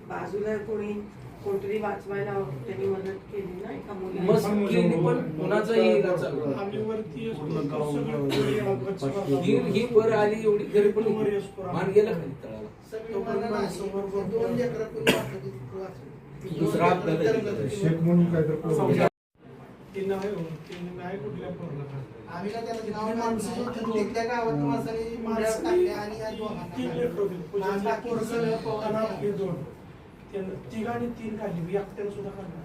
बाजूला कोणतरी वाचवायला त्यांनी मदत केली ना एका मुलीला. पण कुणाचाही इलाज चालू ही वर आली एवढी तरी पण मान गेलं खाली तळाला. दुसरा शेख म्हणून काहीतरी आम्ही ना त्याला गाव माणसं तिथल्या गावात माणसाने माणसं टाकले आणि या तिघांनी 3 काढली मी एकट्यानं सुद्धा काढला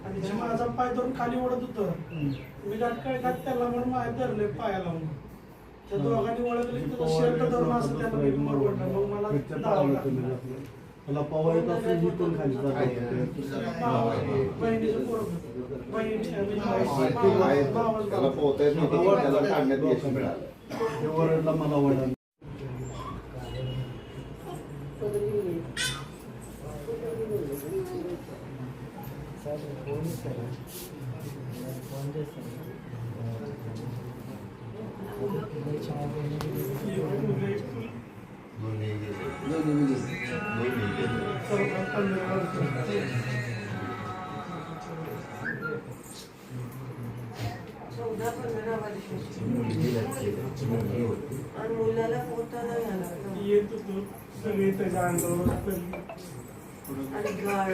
आणि जे माझा पाय धरून खाली ओढत होतं मी गाठकाळ घात त्याला म्हणून माझ्या धरले पाया लावून त्या दोघांनी ओळखले त्याचा शर्ट धरून असं त्याला मी मरवडलं. मग मला धावावं लागलं. मला पवा येत असेल ही पण खाली बहिणीचं पोरग त्याला पोहता येत नव्हतं, त्याला काढण्यात यश मिळालं. वरडला मला वडा आणि मुलाला पोहता नाही आला येत होतो सगळे त्याच्या अंगावर आणि गाळ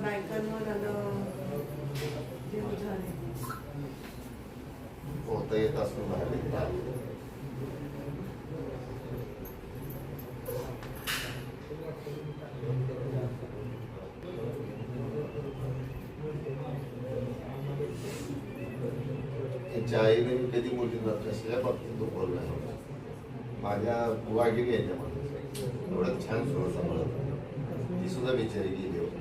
बायकांवर आलं झाले. पोहता येत असून बाहेर त्यांच्या आईने कधी मोठी जात असल्या बाबतीत तो बोलला नव्हता. माझ्या वाघिणी यायच्या मला एवढं छान सोडं सांभाळत ती सुद्धा बिचारी गेली होती.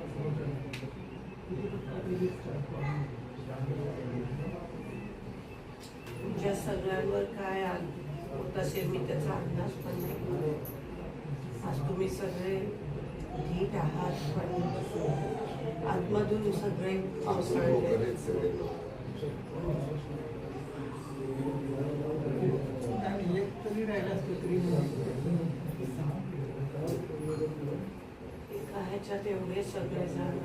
तुमच्या सगळ्यांवर काय होत असेल मी त्याचा अंदाज पण नाही. आज तुम्ही सगळे नीट आहात पण आतमधून सगळे सगळे एका ह्याच्यात एवढे सगळे जण